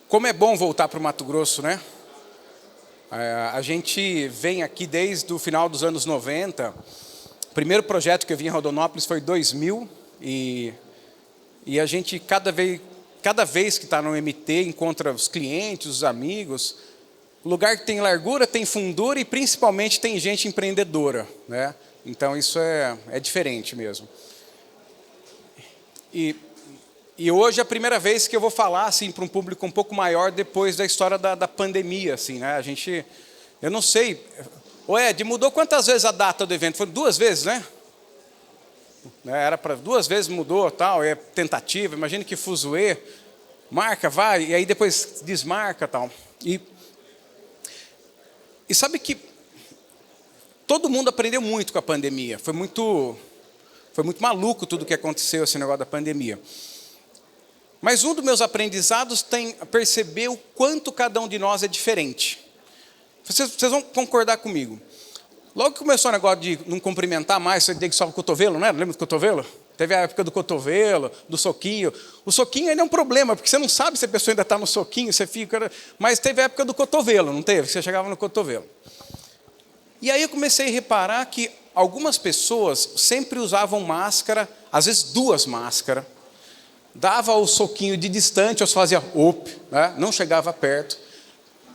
Como é bom voltar para o Mato Grosso, né? A gente vem aqui desde o final dos anos 90. O primeiro projeto que eu vim em Rondonópolis foi em 2000. E a gente, cada vez que está no MT, encontra os clientes, os amigos. Lugar que tem largura, tem fundura e principalmente tem gente empreendedora, né? Então isso é diferente mesmo. E hoje é a primeira vez que eu vou falar assim, para um público um pouco maior depois da história da pandemia. Assim, né? Eu não sei, ô Ed, mudou quantas vezes a data do evento? Foi 2 vezes, né? Era para 2 vezes mudou, tal, é tentativa, imagine que fuzuê, marca, vai, e aí depois desmarca, tal. E sabe que todo mundo aprendeu muito com a pandemia, foi muito maluco tudo o que aconteceu, esse negócio da pandemia. Mas um dos meus aprendizados tem a perceber o quanto cada um de nós é diferente. Vocês vão concordar comigo. Logo que começou o negócio de não cumprimentar mais, você tem que só o cotovelo, não é? Lembra do cotovelo? Teve a época do cotovelo, do soquinho. O soquinho ainda é um problema, porque você não sabe se a pessoa ainda está no soquinho, você fica... Mas teve a época do cotovelo, não teve? Você chegava no cotovelo. E aí eu comecei a reparar que algumas pessoas sempre usavam máscara, às vezes 2 máscaras, dava o soquinho de distante, ou fazia op, né? Não chegava perto.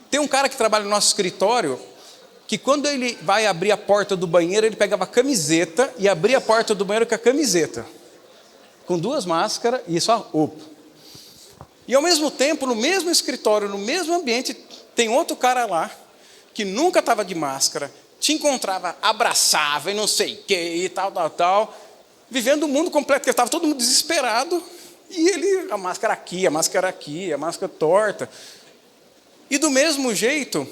Tem um cara que trabalha no nosso escritório, que quando ele vai abrir a porta do banheiro, ele pegava a camiseta e abria a porta do banheiro com a camiseta, com 2 máscaras e só op. E ao mesmo tempo, no mesmo escritório, no mesmo ambiente, tem outro cara lá, que nunca estava de máscara, te encontrava, abraçava e não sei o que, e tal, vivendo um mundo completo, porque estava todo mundo desesperado, e ele, a máscara aqui, a máscara torta. E do mesmo jeito,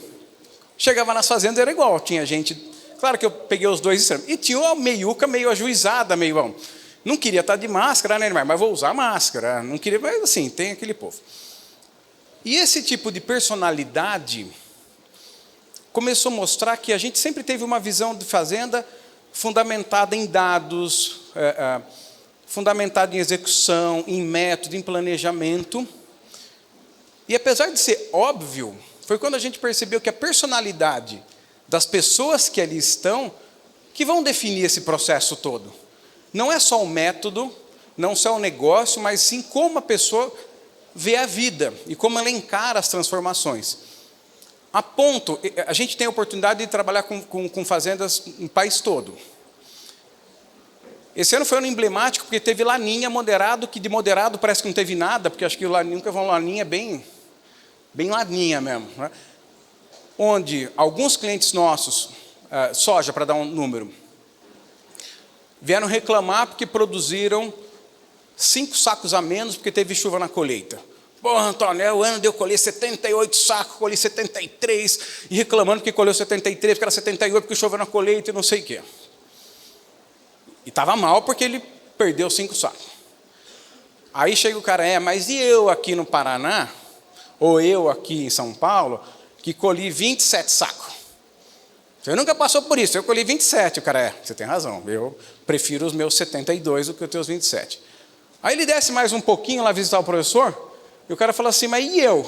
chegava nas fazendas, era igual, tinha gente, claro que eu peguei os 2 extremos, e tinha uma meiuca meio ajuizada, meio, bom, não queria estar de máscara, né, mas vou usar máscara, não queria, mas assim, tem aquele povo. E esse tipo de personalidade começou a mostrar que a gente sempre teve uma visão de fazenda fundamentada em dados, fundamentada em execução, em método, em planejamento. E apesar de ser óbvio, foi quando a gente percebeu que a personalidade das pessoas que ali estão, que vão definir esse processo todo. Não é só o método, não só o negócio, mas sim como a pessoa vê a vida e como ela encara as transformações. A gente tem a oportunidade de trabalhar com fazendas no país todo. Esse ano foi um ano emblemático, porque teve laninha moderado, que de moderado parece que não teve nada, porque acho que o laninha nunca foi uma laninha bem laninha mesmo, né? Onde alguns clientes nossos, soja, para dar um número, vieram reclamar porque produziram 5 sacos a menos, porque teve chuva na colheita. Pô, Antônio, o ano de eu colher 78 sacos, colhi 73, e reclamando que colheu 73, porque era 78, porque choveu na colheita e não sei o quê. E estava mal porque ele perdeu 5 sacos. Aí chega o cara, mas e eu aqui no Paraná, ou eu aqui em São Paulo, que colhi 27 sacos? Você nunca passou por isso, eu colhi 27. O cara, você tem razão, eu prefiro os meus 72 do que os teus 27. Aí ele desce mais um pouquinho lá visitar o professor, e o cara fala assim, mas e eu?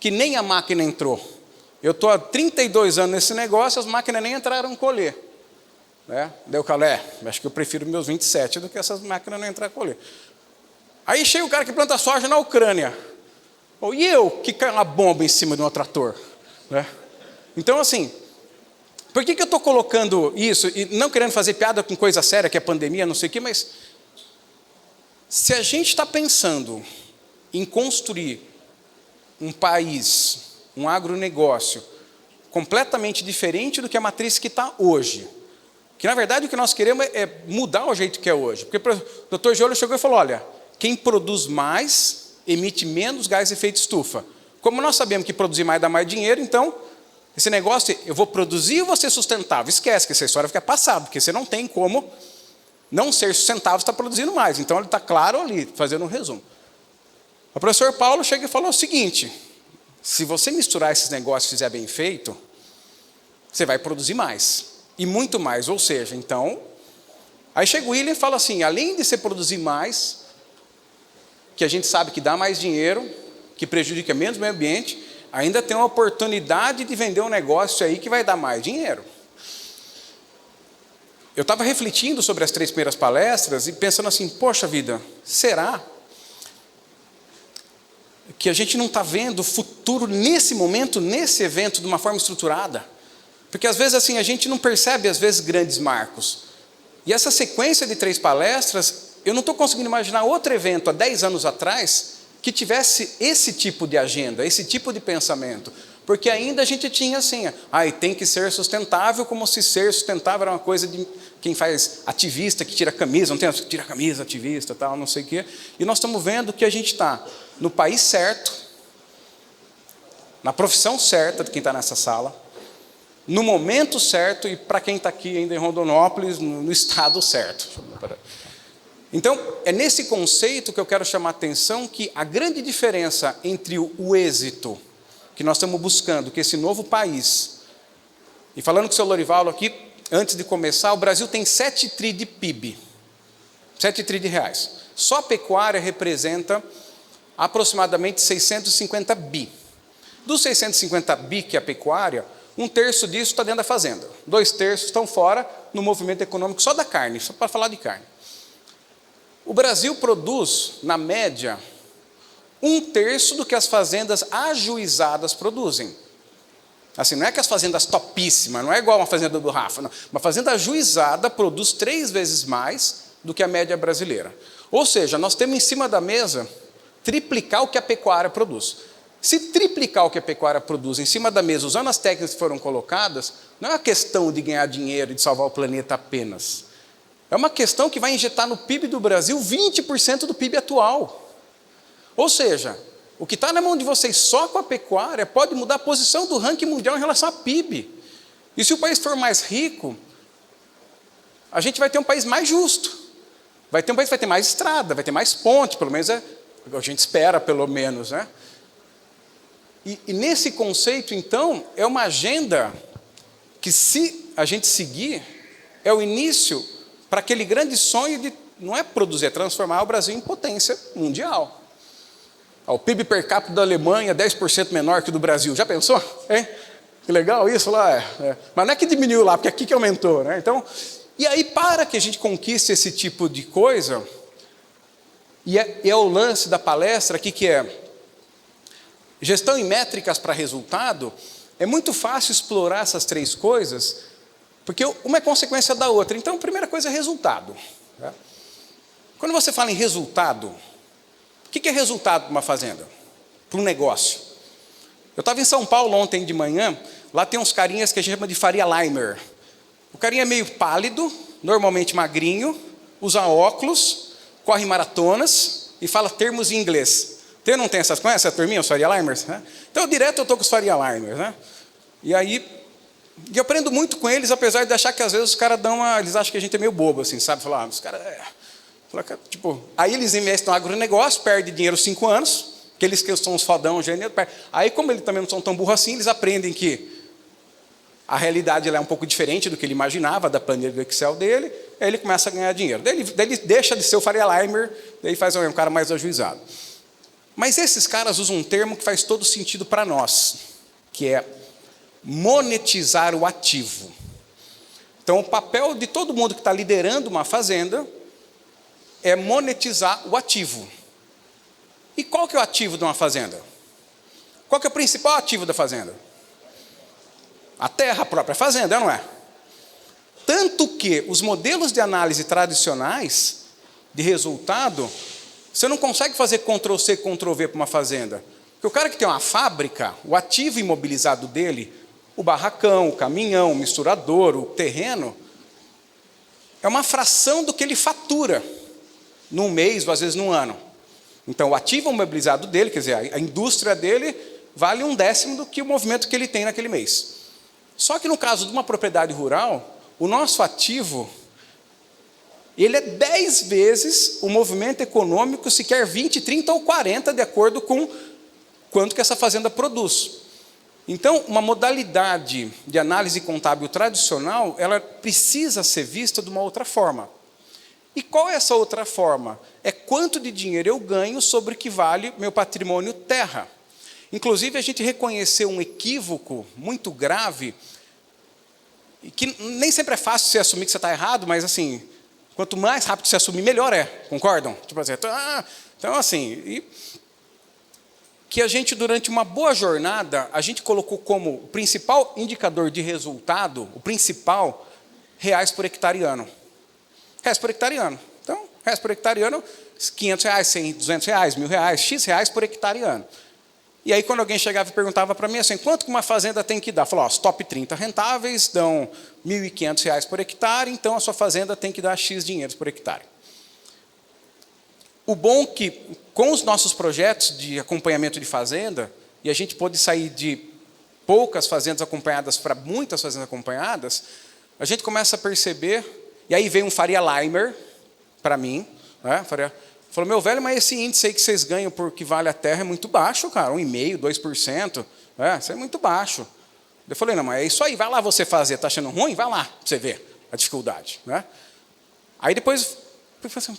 Que nem a máquina entrou. Eu estou há 32 anos nesse negócio, as máquinas nem entraram a colher. Né? Daí o cara, acho que eu prefiro meus 27 do que essas máquinas não entrar a colher. Aí chega o cara que planta soja na Ucrânia. E eu que caio uma bomba em cima de um trator? Né? Então, assim, por que eu estou colocando isso? E não querendo fazer piada com coisa séria, que é pandemia, não sei o quê, mas se a gente está pensando em construir um país, um agronegócio, completamente diferente do que a matriz que está hoje, que na verdade o que nós queremos é mudar o jeito que é hoje. Porque o doutor Giolo chegou e falou, olha, quem produz mais emite menos gás de efeito estufa. Como nós sabemos que produzir mais dá mais dinheiro, então, esse negócio, eu vou produzir ou vou ser sustentável? Esquece que essa história fica passada, porque você não tem como não ser sustentável, está produzindo mais. Então, ele está claro ali, fazendo um resumo. O professor Paulo chega e falou o seguinte, se você misturar esses negócios e fizer bem feito, você vai produzir mais, e muito mais. Ou seja, então, aí chega o William e fala assim, além de você produzir mais, que a gente sabe que dá mais dinheiro, que prejudica menos o meio ambiente, ainda tem uma oportunidade de vender um negócio aí que vai dar mais dinheiro. Eu estava refletindo sobre as 3 primeiras palestras e pensando assim, poxa vida, será que a gente não está vendo o futuro nesse momento, nesse evento, de uma forma estruturada? Porque às vezes assim, a gente não percebe às vezes grandes marcos. E essa sequência de 3 palestras, eu não estou conseguindo imaginar outro evento há 10 anos atrás que tivesse esse tipo de agenda, esse tipo de pensamento. Porque ainda a gente tinha assim, tem que ser sustentável, como se ser sustentável era uma coisa de quem faz ativista, que tira camisa, não tem tira camisa, ativista, tal, não sei o quê. E nós estamos vendo que a gente está no país certo, na profissão certa de quem está nessa sala, no momento certo e para quem está aqui ainda em Rondonópolis, no estado certo. Então, é nesse conceito que eu quero chamar a atenção que a grande diferença entre o êxito que nós estamos buscando, que esse novo país, e falando com o seu Lorivaldo aqui, antes de começar, o Brasil tem 7 tri de PIB, 7 tri de reais. Só a pecuária representa aproximadamente 650 bi. Dos 650 bi que é a pecuária, 1/3 disso está dentro da fazenda. 2/3 estão fora no movimento econômico só da carne, só para falar de carne. O Brasil produz, na média, 1/3 do que as fazendas ajuizadas produzem. Assim, não é que as fazendas topíssimas, não é igual uma fazenda do Rafa, não. Uma fazenda ajuizada produz 3 vezes mais do que a média brasileira. Ou seja, nós temos em cima da mesa triplicar o que a pecuária produz. Se triplicar o que a pecuária produz em cima da mesa, usando as técnicas que foram colocadas, não é uma questão de ganhar dinheiro e de salvar o planeta apenas. É uma questão que vai injetar no PIB do Brasil 20% do PIB atual. Ou seja, o que está na mão de vocês só com a pecuária pode mudar a posição do ranking mundial em relação a PIB. E se o país for mais rico, a gente vai ter um país mais justo. Vai ter um país que vai ter mais estrada, vai ter mais ponte, pelo menos a gente espera, pelo menos, né? E nesse conceito, então, é uma agenda que, se a gente seguir, é o início para aquele grande sonho de, não é produzir, é transformar o Brasil em potência mundial. O PIB per capita da Alemanha é 10% menor que o do Brasil. Já pensou? Hein? Que legal isso lá. Mas não é que diminuiu lá, porque aqui que aumentou, né? Então, e aí, para que a gente conquiste esse tipo de coisa, e é o lance da palestra aqui, que é gestão em métricas para resultado, é muito fácil explorar essas 3 coisas, porque uma é consequência da outra. Então, a primeira coisa é resultado. Tá? Quando você fala em resultado, o que é resultado para uma fazenda? Para um negócio? Eu estava em São Paulo ontem de manhã, lá tem uns carinhas que a gente chama de Faria Limer. O carinha é meio pálido, normalmente magrinho, usa óculos, corre maratonas e fala termos em inglês. Você não tem essas, conhece a turminha, os Faria Limers? Né? Então, direto eu estou com os Faria Limers. Né? E aí, eu aprendo muito com eles, apesar de achar que às vezes os caras eles acham que a gente é meio bobo, assim, sabe? Falar, os caras... Tipo, aí eles investem no agronegócio, perdem dinheiro 5 anos, aqueles que são os fodão, gênero, aí como eles também não são tão burros assim, eles aprendem que a realidade ela é um pouco diferente do que ele imaginava, da planilha do Excel dele, aí ele começa a ganhar dinheiro. Daí ele deixa de ser o Faria Limer, daí faz um cara mais ajuizado. Mas esses caras usam um termo que faz todo sentido para nós, que é monetizar o ativo. Então, o papel de todo mundo que está liderando uma fazenda é monetizar o ativo. E qual que é o ativo de uma fazenda? Qual que é o principal ativo da fazenda? A terra, a própria fazenda, não é? Tanto que os modelos de análise tradicionais de resultado, você não consegue fazer Ctrl+C, Ctrl+V para uma fazenda. Porque o cara que tem uma fábrica, o ativo imobilizado dele, o barracão, o caminhão, o misturador, o terreno, é uma fração do que ele fatura num mês ou às vezes num ano. Então, o ativo imobilizado dele, quer dizer, a indústria dele, vale 1/10 do que o movimento que ele tem naquele mês. Só que no caso de uma propriedade rural, o nosso ativo, ele é 10 vezes o movimento econômico, se quer 20, 30 ou 40, de acordo com quanto que essa fazenda produz. Então, uma modalidade de análise contábil tradicional, ela precisa ser vista de uma outra forma. E qual é essa outra forma? É quanto de dinheiro eu ganho sobre o que vale meu patrimônio terra. Inclusive, a gente reconheceu um equívoco muito grave, que nem sempre é fácil você assumir que você está errado, mas assim, quanto mais rápido você assumir, melhor é. Concordam? Tipo assim, então assim, que a gente, durante uma boa jornada, a gente colocou como o principal indicador de resultado, o principal, reais por hectare ano. Reais por hectare ano. Então, reais por hectare ano, 500 reais, 100, 200 reais, 1.000 reais, X reais por hectare ano. E aí, quando alguém chegava e perguntava para mim assim, quanto que uma fazenda tem que dar? Falou, os top 30 rentáveis dão R$ 1.500 por hectare, então a sua fazenda tem que dar X dinheiros por hectare. O bom é que, com os nossos projetos de acompanhamento de fazenda, e a gente pôde sair de poucas fazendas acompanhadas para muitas fazendas acompanhadas, a gente começa a perceber, e aí veio um Faria Limer para mim, né? Falou, meu velho, mas esse índice aí que vocês ganham por que vale a terra é muito baixo, cara, 1,5%, 2%, isso é muito baixo. Eu falei, não, mas é isso aí, vai lá você fazer, está achando ruim? Vai lá, para você ver a dificuldade. Né? Aí depois, eu falei assim,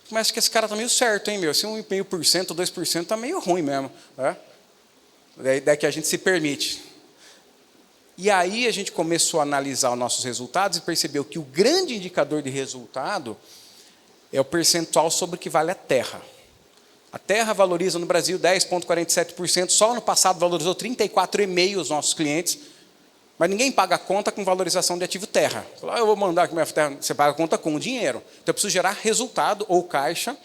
mas acho que esse cara está meio certo, hein, meu, se 1,5%, 2% está meio ruim mesmo. Né? Daí que a gente se permite. E aí a gente começou a analisar os nossos resultados e percebeu que o grande indicador de resultado é o percentual sobre o que vale a terra. A terra valoriza no Brasil 10,47%, só ano passado valorizou 34,5% os nossos clientes, mas ninguém paga a conta com valorização de ativo terra. Eu vou mandar aqui minha terra, você paga a conta com dinheiro. Então eu preciso gerar resultado ou caixa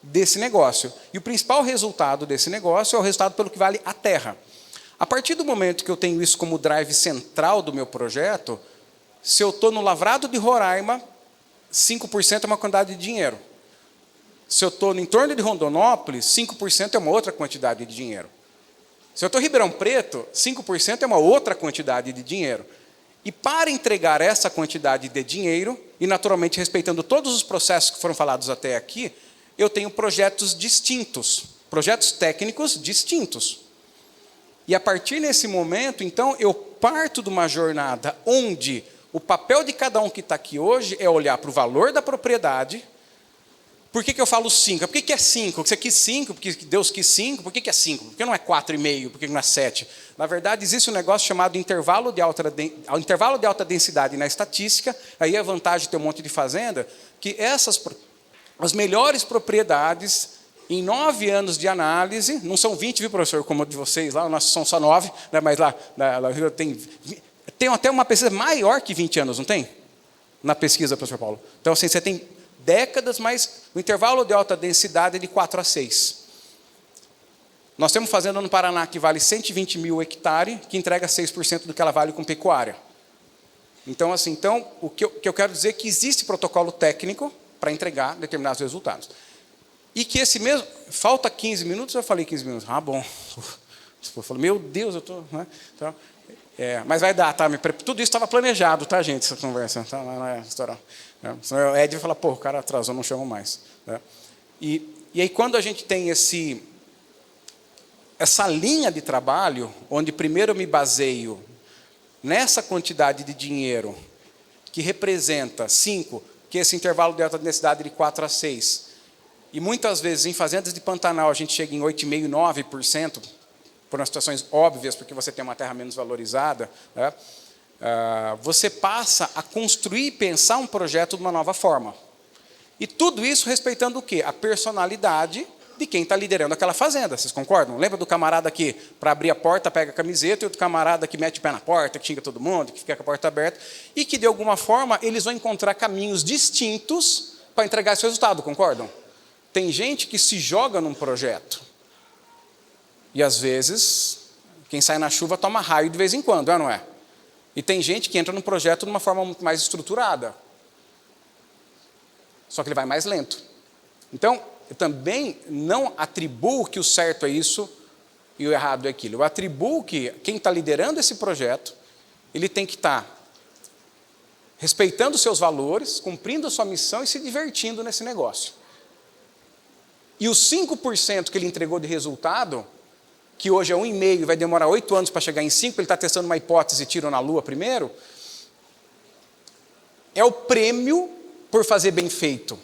desse negócio. E o principal resultado desse negócio é o resultado pelo que vale a terra. A partir do momento que eu tenho isso como drive central do meu projeto, se eu estou no Lavrado de Roraima, 5% é uma quantidade de dinheiro. Se eu estou no entorno de Rondonópolis, 5% é uma outra quantidade de dinheiro. Se eu estou em Ribeirão Preto, 5% é uma outra quantidade de dinheiro. E para entregar essa quantidade de dinheiro, e naturalmente respeitando todos os processos que foram falados até aqui, eu tenho projetos distintos, projetos técnicos distintos. E a partir desse momento, então, eu parto de uma jornada onde o papel de cada um que está aqui hoje é olhar para o valor da propriedade. Por que eu falo 5? Por que é 5? Você quis 5, porque Deus quis 5, por que é 5? Por que não é 4,5? Por que não é 7? Na verdade, existe um negócio chamado intervalo de alta densidade na estatística, aí é a vantagem de ter um monte de fazenda, que as melhores propriedades, em 9 anos de análise, não são 20, viu, professor, como a de vocês lá, nós são só 9, né, mas lá tem até uma pesquisa maior que 20 anos, não tem? Na pesquisa, professor Paulo. Então, assim, você tem décadas, mas o intervalo de alta densidade é de 4 a 6. Nós temos fazenda no Paraná que vale 120 mil hectares, que entrega 6% do que ela vale com pecuária. Então, assim, o que eu quero dizer é que existe protocolo técnico para entregar determinados resultados. E que esse mesmo... Falta 15 minutos, eu falei 15 minutos. Ah, bom. Eu falei, meu Deus, eu estou... Né? Então, mas vai dar, tá? Tudo isso estava planejado, tá, gente, essa conversa. Tá? Não é história. Senão o Ed vai falar, pô, o cara atrasou, não chamo mais. Né? E aí, quando a gente tem essa linha de trabalho, onde primeiro eu me baseio nessa quantidade de dinheiro que representa 5, que esse intervalo de alta densidade de 4 a 6, e muitas vezes em fazendas de Pantanal a gente chega em 8,5%, 9%, por umas situações óbvias, porque você tem uma terra menos valorizada, né? Você passa a construir e pensar um projeto de uma nova forma. E tudo isso respeitando o quê? A personalidade de quem está liderando aquela fazenda. Vocês concordam? Lembra do camarada que, para abrir a porta, pega a camiseta, e outro camarada que mete o pé na porta, que xinga todo mundo, que fica com a porta aberta, e que, de alguma forma, eles vão encontrar caminhos distintos para entregar esse resultado, concordam? Tem gente que se joga num projeto. E, às vezes, quem sai na chuva toma raio de vez em quando, não é? E tem gente que entra no projeto de uma forma muito mais estruturada. Só que ele vai mais lento. Então, eu também não atribuo que o certo é isso e o errado é aquilo. Eu atribuo que quem está liderando esse projeto, ele tem que estar respeitando os seus valores, cumprindo a sua missão e se divertindo nesse negócio. E os 5% que ele entregou de resultado, que hoje é 1,5 e vai demorar 8 anos para chegar em 5, ele está testando uma hipótese e tiro na lua primeiro, é o prêmio por fazer bem feito.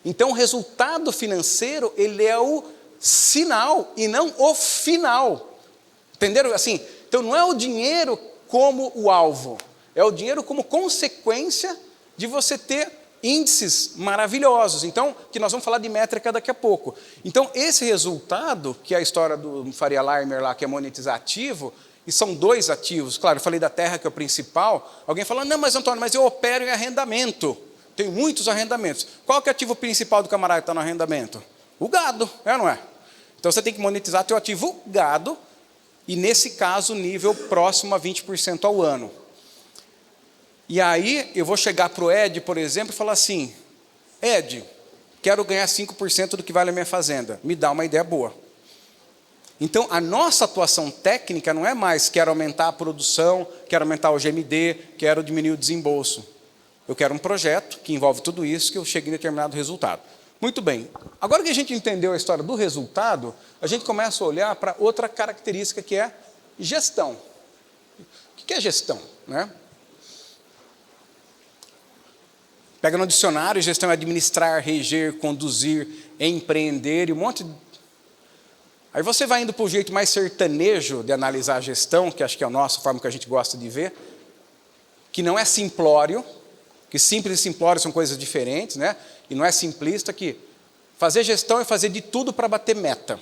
Então, o resultado financeiro, ele é o sinal e não o final. Entenderam? Assim, então, não é o dinheiro como o alvo, é o dinheiro como consequência de você ter índices maravilhosos. Então, que nós vamos falar de métrica daqui a pouco. Então, esse resultado, que é a história do Faria Limer lá, que é monetizar ativo, e são 2 ativos. Claro, eu falei da terra, que é o principal. Alguém fala, não, mas Antônio, mas eu opero em arrendamento. Tenho muitos arrendamentos. Qual que é o ativo principal do camarada que está no arrendamento? O gado, é ou não é? Então, você tem que monetizar teu ativo gado, e nesse caso, nível próximo a 20% ao ano. E aí, eu vou chegar para o Ed, por exemplo, e falar assim, Ed, quero ganhar 5% do que vale a minha fazenda. Me dá uma ideia boa. Então, a nossa atuação técnica não é mais quero aumentar a produção, quero aumentar o GMD, quero diminuir o desembolso. Eu quero um projeto que envolve tudo isso, que eu chegue em determinado resultado. Muito bem. Agora que a gente entendeu a história do resultado, a gente começa a olhar para outra característica, que é gestão. O que é gestão, né? Pega no dicionário, gestão é administrar, reger, conduzir, empreender e um monte de... Aí você vai indo para o jeito mais sertanejo de analisar a gestão, que acho que é a nossa forma que a gente gosta de ver, que não é simplório, que simples e simplório são coisas diferentes, né? E não é simplista, que fazer gestão é fazer de tudo para bater meta.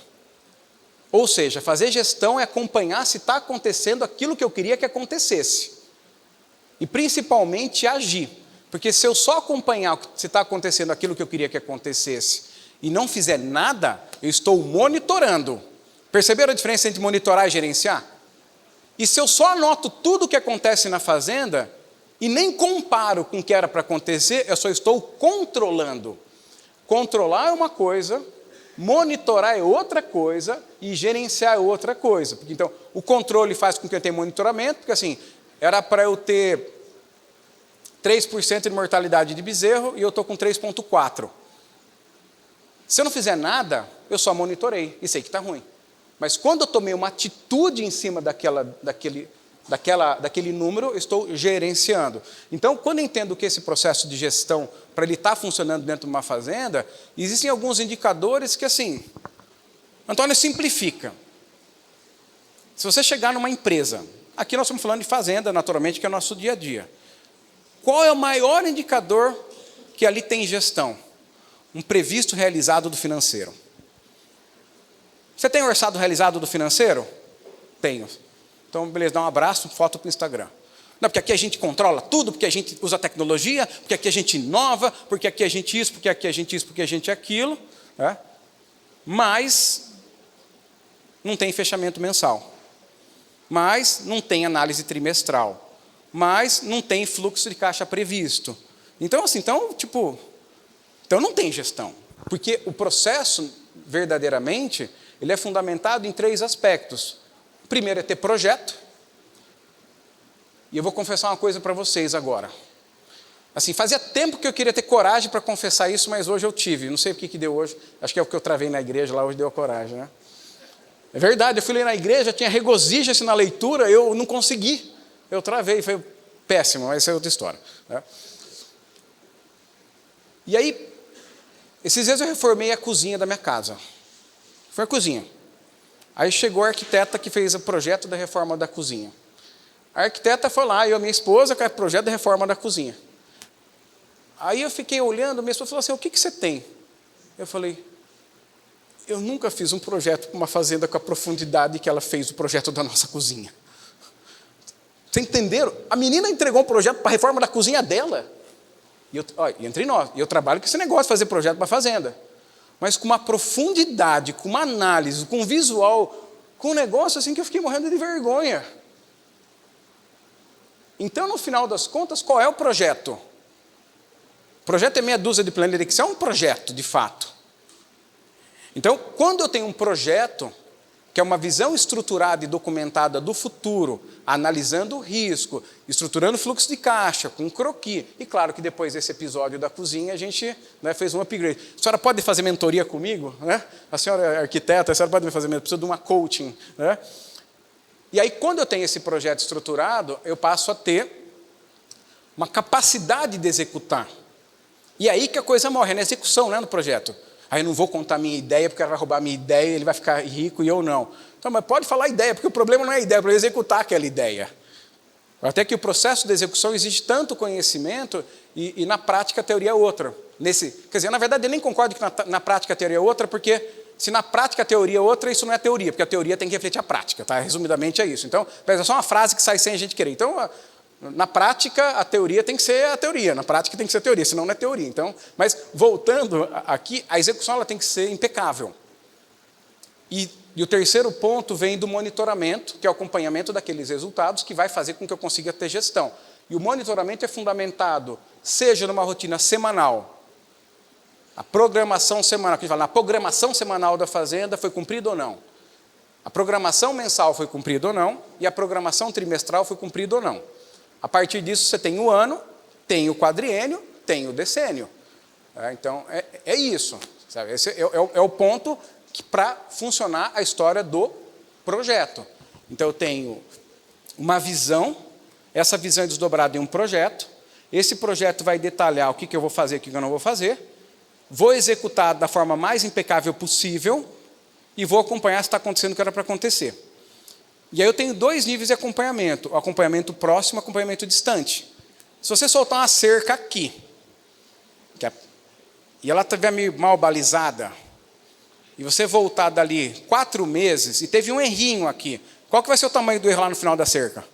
Ou seja, fazer gestão é acompanhar se está acontecendo aquilo que eu queria que acontecesse. E principalmente agir. Porque se eu só acompanhar se está acontecendo aquilo que eu queria que acontecesse e não fizer nada, eu estou monitorando. Perceberam a diferença entre monitorar e gerenciar? E se eu só anoto tudo o que acontece na fazenda e nem comparo com o que era para acontecer, eu só estou controlando. Controlar é uma coisa, monitorar é outra coisa e gerenciar é outra coisa. Porque, então, o controle faz com que eu tenha monitoramento, porque assim, era para eu ter 3% de mortalidade de bezerro e eu estou com 3,4%. Se eu não fizer nada, eu só monitorei e sei que está ruim. Mas quando eu tomei uma atitude em cima daquele número, eu estou gerenciando. Então, quando eu entendo que esse processo de gestão, para ele estar funcionando dentro de uma fazenda, existem alguns indicadores que, assim, Antônio, simplifica. Se você chegar numa empresa, aqui nós estamos falando de fazenda, naturalmente, que é o nosso dia a dia. Qual é o maior indicador que ali tem gestão? Um previsto realizado do financeiro. Você tem orçado realizado do financeiro? Tenho. Então, beleza, dá um abraço, foto para o Instagram. Não, porque aqui a gente controla tudo, porque a gente usa tecnologia, porque aqui a gente inova, porque aqui a gente isso, porque aqui a gente isso, porque a gente aquilo. Né? Mas não tem fechamento mensal. Mas não tem análise trimestral. Mas não tem fluxo de caixa previsto. Então, assim, então não tem gestão. Porque o processo, verdadeiramente, ele é fundamentado em 3 aspectos. O primeiro é ter projeto. E eu vou confessar uma coisa para vocês agora. Assim, fazia tempo que eu queria ter coragem para confessar isso, mas hoje eu tive. Não sei o que deu hoje. Acho que é o que eu travei na igreja lá, hoje deu a coragem, né? É verdade, eu fui ler na igreja, tinha regozijo na leitura, eu não consegui. Eu travei, foi péssimo, mas essa é outra história. Né? E aí, esses dias eu reformei a cozinha da minha casa. Foi a cozinha. Aí chegou a arquiteta que fez o projeto da reforma da cozinha. A arquiteta foi lá, eu e a minha esposa, com o projeto da reforma da cozinha. Aí eu fiquei olhando, minha esposa falou assim, o que você tem? Eu falei, eu nunca fiz um projeto para uma fazenda com a profundidade que ela fez o projeto da nossa cozinha. Vocês entenderam? A menina entregou um projeto para a reforma da cozinha dela. E entre nós, eu trabalho com esse negócio de fazer projeto para a fazenda. Mas com uma profundidade, com uma análise, com um visual, com um negócio assim que eu fiquei morrendo de vergonha. Então, no final das contas, qual é o projeto? O projeto é meia dúzia de planilha de Excel, é um projeto, de fato. Então, quando eu tenho um projeto, que é uma visão estruturada e documentada do futuro, analisando o risco, estruturando o fluxo de caixa, com um croquis. E claro que depois desse episódio da cozinha, a gente fez um upgrade. A senhora pode fazer mentoria comigo? Né? A senhora é arquiteta, a senhora pode me fazer mentoria, preciso de uma coaching. Né? E aí, quando eu tenho esse projeto estruturado, eu passo a ter uma capacidade de executar. E aí que a coisa morre, é na execução, não é no projeto. Aí eu não vou contar minha ideia, porque ela vai roubar a minha ideia, ele vai ficar rico e eu não. Então, mas pode falar ideia, porque o problema não é a ideia, é para executar aquela ideia. Até que o processo de execução exige tanto conhecimento e na prática a teoria é outra. Quer dizer, na verdade eu nem concordo que na prática a teoria é outra, porque se na prática a teoria é outra, isso não é teoria, porque a teoria tem que refletir a prática, tá? Resumidamente é isso. Então, é só uma frase que sai sem a gente querer. Então, na prática, a teoria tem que ser a teoria, na prática tem que ser a teoria, senão não é teoria. Então, mas voltando aqui, a execução ela tem que ser impecável. E o terceiro ponto vem do monitoramento, que é o acompanhamento daqueles resultados, que vai fazer com que eu consiga ter gestão. E o monitoramento é fundamentado, seja numa rotina semanal, a programação semanal, que a gente fala, na programação semanal da fazenda foi cumprida ou não? A programação mensal foi cumprida ou não? E a programação trimestral foi cumprida ou não? A partir disso, você tem o ano, tem o quadriênio, tem o decênio. Então, é isso. Sabe? Esse é o ponto para funcionar a história do projeto. Então, eu tenho uma visão, essa visão é desdobrada em um projeto, esse projeto vai detalhar o que eu vou fazer e o que eu não vou fazer, vou executar da forma mais impecável possível e vou acompanhar se está acontecendo o que era para acontecer. E aí eu tenho 2 níveis de acompanhamento, o acompanhamento próximo e o acompanhamento distante. Se você soltar uma cerca aqui, e ela estiver meio mal balizada, e você voltar dali 4 meses, e teve um errinho aqui, qual que vai ser o tamanho do erro lá no final da cerca?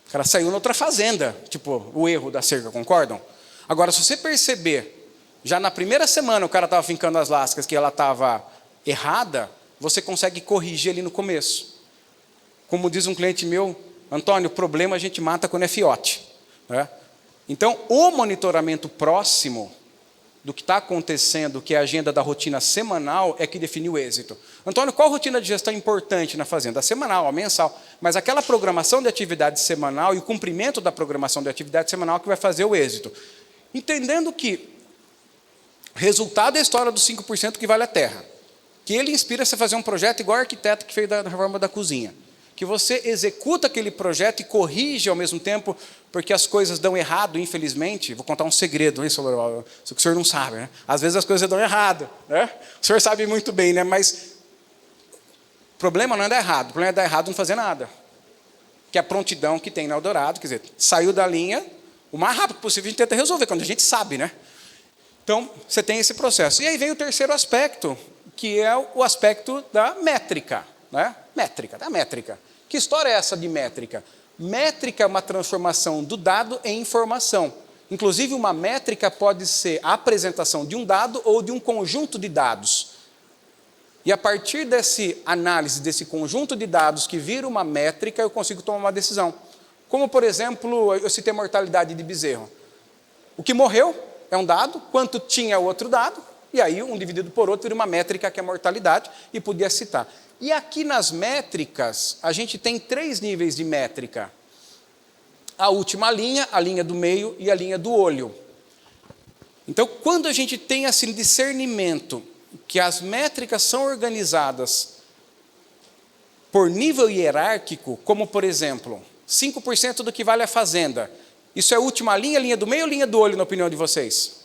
O cara saiu na outra fazenda, tipo, o erro da cerca, concordam? Agora, se você perceber, já na primeira semana o cara estava fincando as lascas, que ela estava errada, você consegue corrigir ali no começo. Como diz um cliente meu, Antônio, o problema a gente mata quando é fiote. Né? Então, o monitoramento próximo do que está acontecendo, que é a agenda da rotina semanal, é que define o êxito. Antônio, qual rotina de gestão é importante na fazenda? A semanal, a mensal. Mas aquela programação de atividade semanal e o cumprimento da programação de atividade semanal que vai fazer o êxito. Entendendo que resultado é a história dos 5% que vale a terra. Que ele inspira você a fazer um projeto igual o arquiteto que fez da reforma da cozinha. Que você executa aquele projeto e corrige ao mesmo tempo, porque as coisas dão errado, infelizmente. Vou contar um segredo, isso que o senhor não sabe. Né? Às vezes as coisas dão errado. Né? O senhor sabe muito bem, né? Mas o problema não é dar errado, o problema é dar errado e não fazer nada. Que é a prontidão que tem na Eldorado, quer dizer, saiu da linha, o mais rápido possível a gente tenta resolver, quando a gente sabe. Né? Então, você tem esse processo. E aí vem o terceiro aspecto, que é o aspecto da métrica. Né? Da métrica. Que história é essa de métrica? Métrica é uma transformação do dado em informação. Inclusive, uma métrica pode ser a apresentação de um dado ou de um conjunto de dados. E a partir dessa análise desse conjunto de dados que vira uma métrica, eu consigo tomar uma decisão. Como, por exemplo, eu citei a mortalidade de bezerro. O que morreu é um dado, quanto tinha outro dado, e aí um dividido por outro vira uma métrica que é a mortalidade, e podia citar. E aqui nas métricas, a gente tem 3 níveis de métrica. A última linha, a linha do meio e a linha do olho. Então, quando a gente tem esse discernimento que as métricas são organizadas por nível hierárquico, como, por exemplo, 5% do que vale a fazenda. Isso é a última linha, linha do meio ou linha do olho, na opinião de vocês?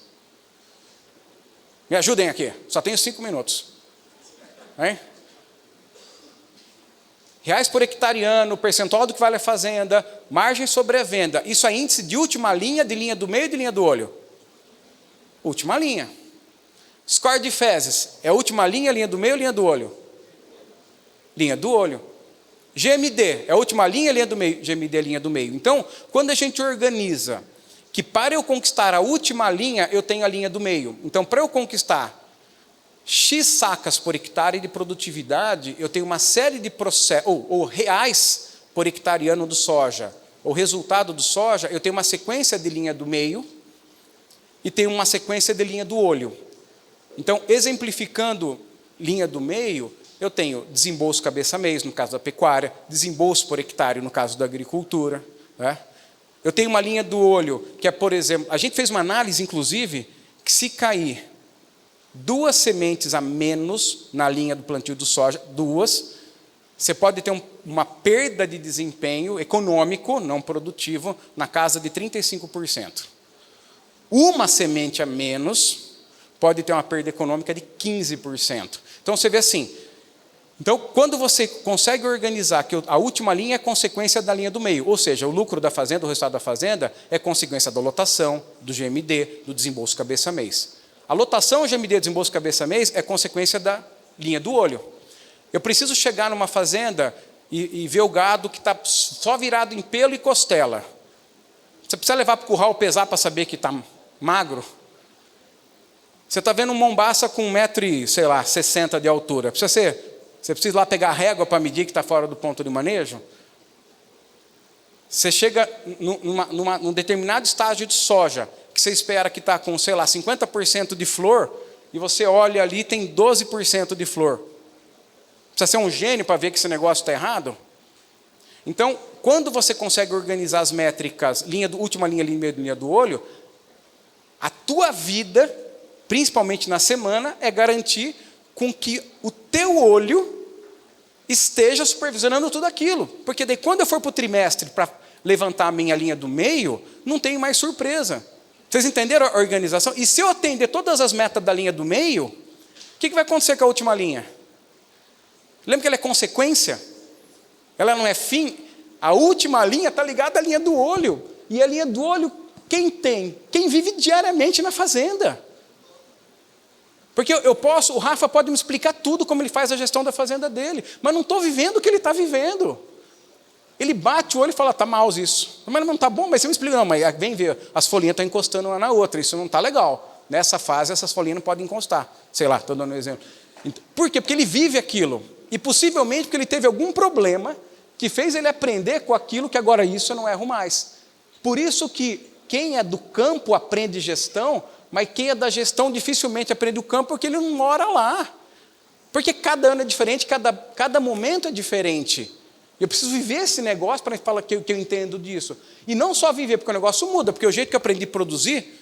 Me ajudem aqui, só tenho 5 minutos. Hein? Reais por hectare ano, percentual do que vale a fazenda, margem sobre a venda. Isso é índice de última linha, de linha do meio e de linha do olho? Última linha. Score de fezes, é a última linha, linha do meio ou linha do olho? Linha do olho. GMD, é a última linha, linha do meio? GMD, linha do meio. Então, quando a gente organiza que para eu conquistar a última linha, eu tenho a linha do meio. Então, para eu conquistar X sacas por hectare de produtividade, eu tenho uma série de processos, ou reais por hectare ano do soja. O resultado do soja, eu tenho uma sequência de linha do meio e tenho uma sequência de linha do olho. Então, exemplificando linha do meio, eu tenho desembolso cabeça-mês, no caso da pecuária, desembolso por hectare, no caso da agricultura. Né? Eu tenho uma linha do olho, que é, por exemplo, a gente fez uma análise, inclusive, que se cair 2 sementes a menos na linha do plantio do soja, 2, você pode ter uma perda de desempenho econômico, não produtivo, na casa de 35%. uma semente a menos pode ter uma perda econômica de 15%. Então você vê assim, então quando você consegue organizar que a última linha é consequência da linha do meio, ou seja, o lucro da fazenda, o resultado da fazenda é consequência da lotação, do GMD, do desembolso cabeça-mês. A lotação, o GMD, desembolso cabeça-mês é consequência da linha do olho. Eu preciso chegar numa fazenda e ver o gado que está só virado em pelo e costela. Você precisa levar para o curral pesar para saber que está magro? Você está vendo um mombaça com 1,60 m de altura. Você precisa ir lá pegar a régua para medir que está fora do ponto de manejo? Você chega num determinado estágio de soja, que você espera que está com, 50% de flor, e você olha ali e tem 12% de flor. Precisa ser um gênio para ver que esse negócio está errado? Então, quando você consegue organizar as métricas, última linha, linha do olho, a tua vida, principalmente na semana, é garantir com que o teu olho esteja supervisionando tudo aquilo. Porque daí quando eu for para o trimestre para levantar a minha linha do meio, não tem mais surpresa. Vocês entenderam a organização? E se eu atender todas as metas da linha do meio, o que vai acontecer com a última linha? Lembra que ela é consequência? Ela não é fim? A última linha está ligada à linha do olho. E a linha do olho, quem tem? Quem vive diariamente na fazenda. Porque o Rafa pode me explicar tudo como ele faz a gestão da fazenda dele, mas não estou vivendo o que ele está vivendo. Ele bate o olho e fala, está mal isso. Mas não está bom, mas você me explica. Não, mas vem ver, as folhinhas estão encostando uma na outra, isso não está legal. Nessa fase, essas folhinhas não podem encostar. Sei lá, estou dando um exemplo. Por quê? Porque ele vive aquilo. E possivelmente porque ele teve algum problema que fez ele aprender com aquilo que agora isso eu não erro mais. Por isso que quem é do campo aprende gestão, mas quem é da gestão dificilmente aprende o campo porque ele não mora lá. Porque cada ano é diferente, cada momento é diferente. Eu preciso viver esse negócio para falar que eu entendo disso. E não só viver, porque o negócio muda, porque o jeito que eu aprendi a produzir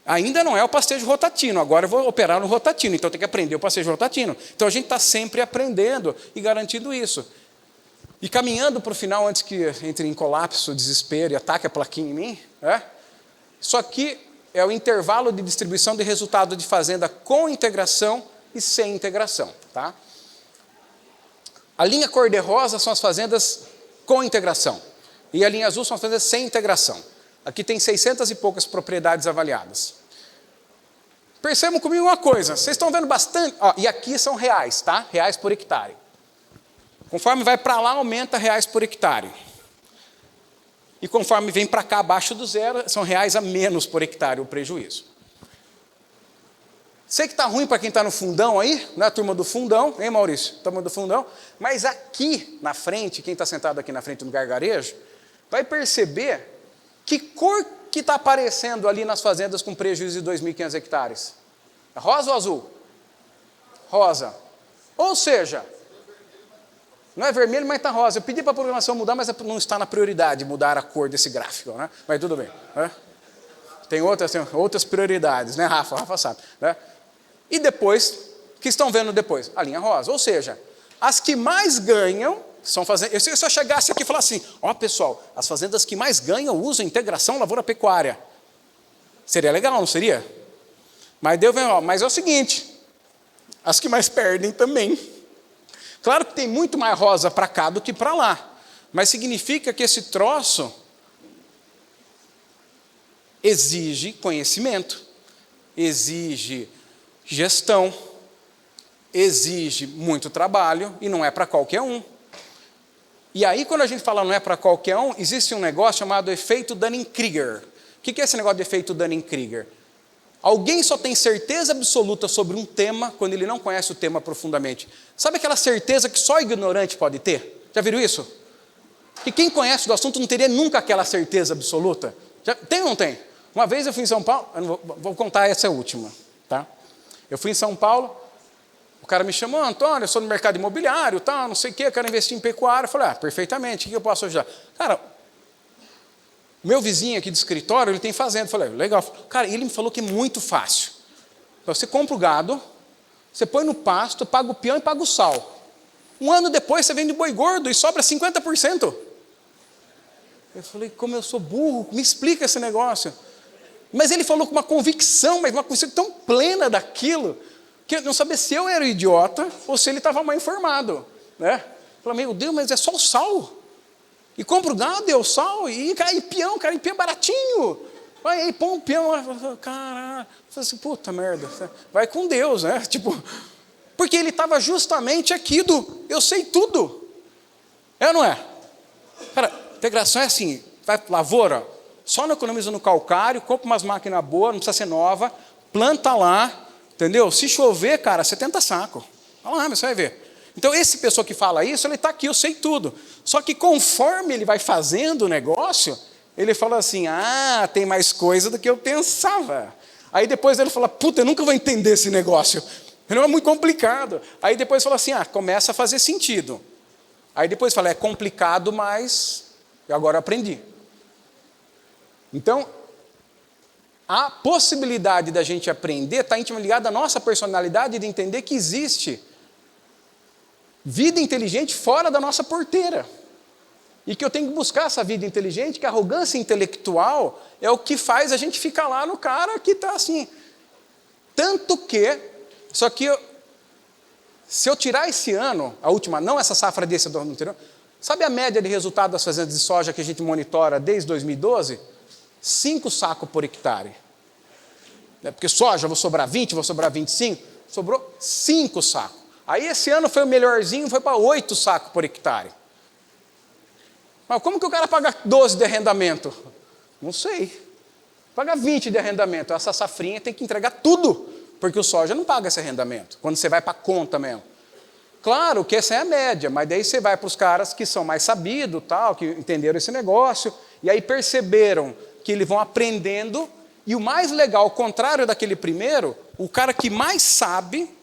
ainda não é o pastejo rotatino. Agora eu vou operar no rotatino, então eu tenho que aprender o pastejo rotatino. Então a gente está sempre aprendendo e garantindo isso. E caminhando para o final, antes que entre em colapso, desespero e ataque a plaquinha em mim, isso aqui é o intervalo de distribuição de resultado de fazenda com integração e sem integração. Tá? A linha cor-de-rosa são as fazendas com integração. E a linha azul são as fazendas sem integração. Aqui tem 600 e poucas propriedades avaliadas. Percebam comigo uma coisa, vocês estão vendo bastante... e aqui são reais, tá? Reais por hectare. Conforme vai para lá, aumenta reais por hectare. E conforme vem para cá, abaixo do zero, são reais a menos por hectare o prejuízo. Sei que está ruim para quem está no fundão aí, não é a turma do fundão, hein, Maurício? Turma do fundão. Mas aqui na frente, quem está sentado aqui na frente no gargarejo, vai perceber que cor que está aparecendo ali nas fazendas com prejuízo de 2.500 hectares. Rosa ou azul? Rosa. Ou seja, não é vermelho, mas está rosa. Eu pedi para a programação mudar, mas não está na prioridade mudar a cor desse gráfico, né? Mas tudo bem. Né? Tem outras prioridades, né, Rafa? Rafa sabe. Né? E depois, o que estão vendo depois? A linha rosa. Ou seja, as que mais ganham são fazendas... Se eu chegasse aqui e falasse assim, pessoal, as fazendas que mais ganham usam integração lavoura-pecuária. Seria legal, não seria? Mas é o seguinte, as que mais perdem também. Claro que tem muito mais rosa para cá do que para lá, mas significa que esse troço exige conhecimento, exige gestão, exige muito trabalho e não é para qualquer um. E aí, quando a gente fala não é para qualquer um, existe um negócio chamado efeito Dunning-Kruger. O que é esse negócio de efeito Dunning-Kruger? Alguém só tem certeza absoluta sobre um tema quando ele não conhece o tema profundamente. Sabe aquela certeza que só ignorante pode ter? Já viram isso? Que quem conhece do assunto não teria nunca aquela certeza absoluta. Tem ou não tem? Uma vez eu fui em São Paulo, vou contar essa última. Tá? Eu fui em São Paulo, o cara me chamou, Antônio, eu sou no mercado imobiliário, tal, não sei o quê, eu quero investir em pecuária. Eu falei, perfeitamente, o que eu posso ajudar? Cara, meu vizinho aqui do escritório, ele tem fazenda. Eu falei, legal. Cara, ele me falou que é muito fácil. Você compra o gado, você põe no pasto, paga o peão e paga o sal. Um ano depois, você vende boi gordo e sobra 50%. Eu falei, como eu sou burro, me explica esse negócio. Mas ele falou com uma convicção, mas uma convicção tão plena daquilo, que eu não sabia se eu era o idiota ou se ele estava mal informado. Né? Falei, meu Deus, mas é só o sal. E compra o gado e o sal, e peão, cara, e peão baratinho. Aí põe um peão lá, caralho. Falei assim, puta merda, vai com Deus, né? Tipo, porque ele estava justamente aqui do, eu sei tudo. É ou não é? Cara, integração é assim, vai para lavoura, só não economiza no calcário, compra umas máquinas boas, não precisa ser nova, planta lá, entendeu? Se chover, cara, 70 sacos. Olha lá, você vai ver. Então, esse pessoa que fala isso, ele está aqui, eu sei tudo. Só que conforme ele vai fazendo o negócio, ele fala assim, tem mais coisa do que eu pensava. Aí depois ele fala, puta, eu nunca vou entender esse negócio. Não é muito complicado. Aí depois fala assim, começa a fazer sentido. Aí depois fala, é complicado, mas eu agora aprendi. Então, a possibilidade da gente aprender está intimamente ligada à nossa personalidade de entender que existe vida inteligente fora da nossa porteira. E que eu tenho que buscar essa vida inteligente, que a arrogância intelectual é o que faz a gente ficar lá no cara que está assim. Tanto que, só que se eu tirar esse ano, a última, não essa safra desse do ano anterior, sabe a média de resultado das fazendas de soja que a gente monitora desde 2012? 5 sacos por hectare. Porque soja, vou sobrar 20, vou sobrar 25, sobrou 5 sacos. Aí esse ano foi o melhorzinho, foi para 8 sacos por hectare. Mas como que o cara paga 12 de arrendamento? Não sei. Paga 20 de arrendamento. Essa safrinha tem que entregar tudo, porque o soja não paga esse arrendamento, quando você vai para a conta mesmo. Claro que essa é a média, mas daí você vai para os caras que são mais sabidos, tal, que entenderam esse negócio, e aí perceberam que eles vão aprendendo, e o mais legal, ao contrário daquele primeiro, o cara que mais sabe,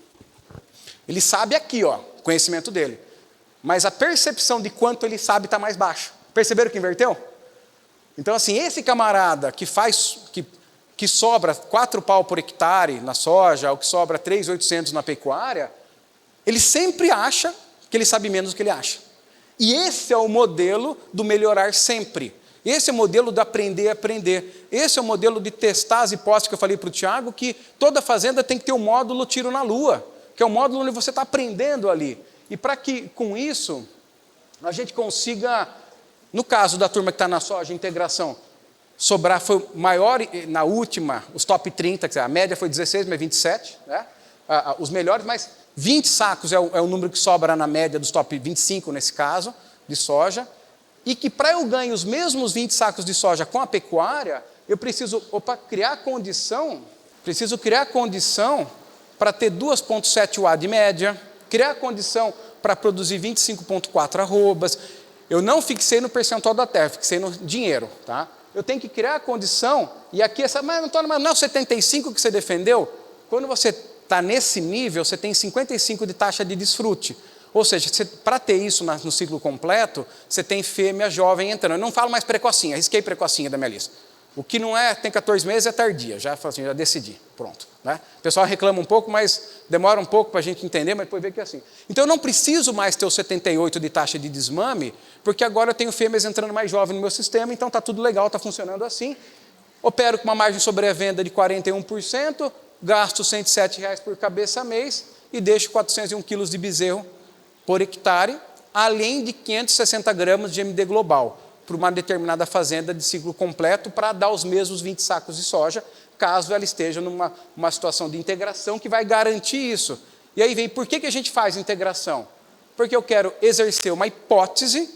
ele sabe aqui, ó, o conhecimento dele. Mas a percepção de quanto ele sabe está mais baixa. Perceberam que inverteu? Então, assim, esse camarada que sobra 4 pau por hectare na soja, ou que sobra 3.800 na pecuária, ele sempre acha que ele sabe menos do que ele acha. E esse é o modelo do melhorar sempre. Esse é o modelo de aprender a aprender. Esse é o modelo de testar as hipóteses que eu falei para o Tiago, que toda fazenda tem que ter um módulo tiro na lua, que é o módulo onde você está aprendendo ali. E para que, com isso, a gente consiga, no caso da turma que está na soja, integração, sobrar foi maior, na última, os top 30, quer dizer, a média foi 16, mas 27, né? Os melhores, mas 20 sacos é o número que sobra na média dos top 25, nesse caso, de soja, e que para eu ganhar os mesmos 20 sacos de soja com a pecuária, eu preciso criar condição para ter 2,7 UA de média, criar condição para produzir 25,4 arrobas. Eu não fixei no percentual da terra, fixei no dinheiro. Tá? Eu tenho que criar a condição, e aqui, mas não é o 75 que você defendeu? Quando você está nesse nível, você tem 55 de taxa de desfrute. Ou seja, para ter isso no ciclo completo, você tem fêmea jovem entrando. Eu não falo mais precocinha, risquei precocinha da minha lista. O que não é, tem 14 meses, é tardia, já decidi, pronto. Né? O pessoal reclama um pouco, mas demora um pouco para a gente entender, mas depois vê que é assim. Então eu não preciso mais ter o 78 de taxa de desmame, porque agora eu tenho fêmeas entrando mais jovem no meu sistema, então está tudo legal, está funcionando assim. Opero com uma margem sobre a venda de 41%, gasto R$ 107 por cabeça mês e deixo 401 quilos de bezerro por hectare, além de 560 gramas de MD global, para uma determinada fazenda de ciclo completo, para dar os mesmos 20 sacos de soja, caso ela esteja numa situação de integração que vai garantir isso. E aí vem, por que a gente faz integração? Porque eu quero exercer uma hipótese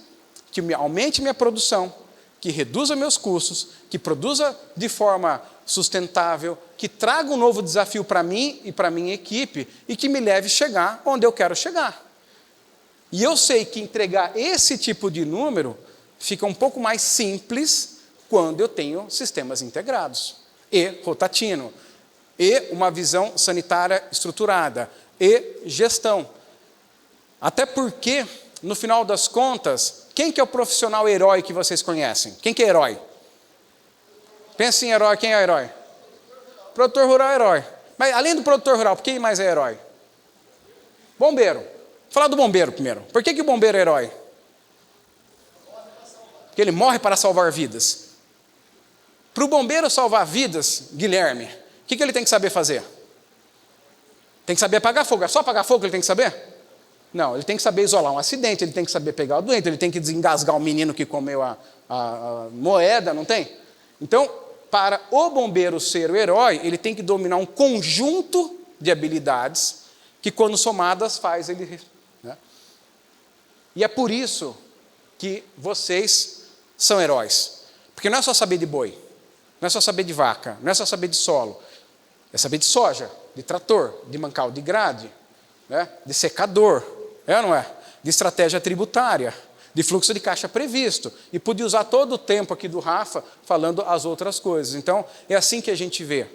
que aumente minha produção, que reduza meus custos, que produza de forma sustentável, que traga um novo desafio para mim e para a minha equipe, e que me leve a chegar onde eu quero chegar. E eu sei que entregar esse tipo de número fica um pouco mais simples quando eu tenho sistemas integrados, e rotatino, e uma visão sanitária estruturada, e gestão. Até porque, no final das contas, quem que é o profissional herói que vocês conhecem? Quem que é herói? Pensa em herói, quem é herói? Produtor rural é herói. Mas além do produtor rural, quem mais é herói? Bombeiro. Vou falar do bombeiro primeiro. Por que o bombeiro é herói? Porque ele morre para salvar vidas. Para o bombeiro salvar vidas, Guilherme, o que ele tem que saber fazer? Tem que saber apagar fogo. É só apagar fogo que ele tem que saber? Não, ele tem que saber isolar um acidente, ele tem que saber pegar o doente, ele tem que desengasgar o menino que comeu a moeda, não tem? Então, para o bombeiro ser o herói, ele tem que dominar um conjunto de habilidades que, quando somadas, faz ele... Né? E é por isso que vocês são heróis. Porque não é só saber de boi, não é só saber de vaca, não é só saber de solo, é saber de soja, de trator, de mancal de grade, né? De secador, é ou não é? De estratégia tributária, de fluxo de caixa previsto. E pude usar todo o tempo aqui do Rafa falando as outras coisas. Então, é assim que a gente vê.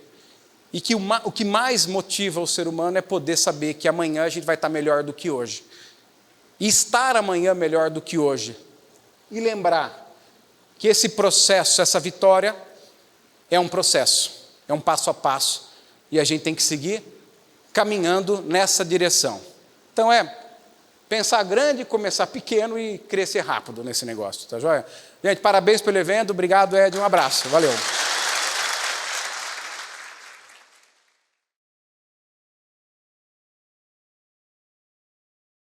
E que o que mais motiva o ser humano é poder saber que amanhã a gente vai estar melhor do que hoje. E estar amanhã melhor do que hoje. E lembrar que esse processo, essa vitória, é um processo, é um passo a passo. E a gente tem que seguir caminhando nessa direção. Então pensar grande, começar pequeno e crescer rápido nesse negócio, tá joia? Gente, parabéns pelo evento, obrigado, Ed, um abraço, valeu.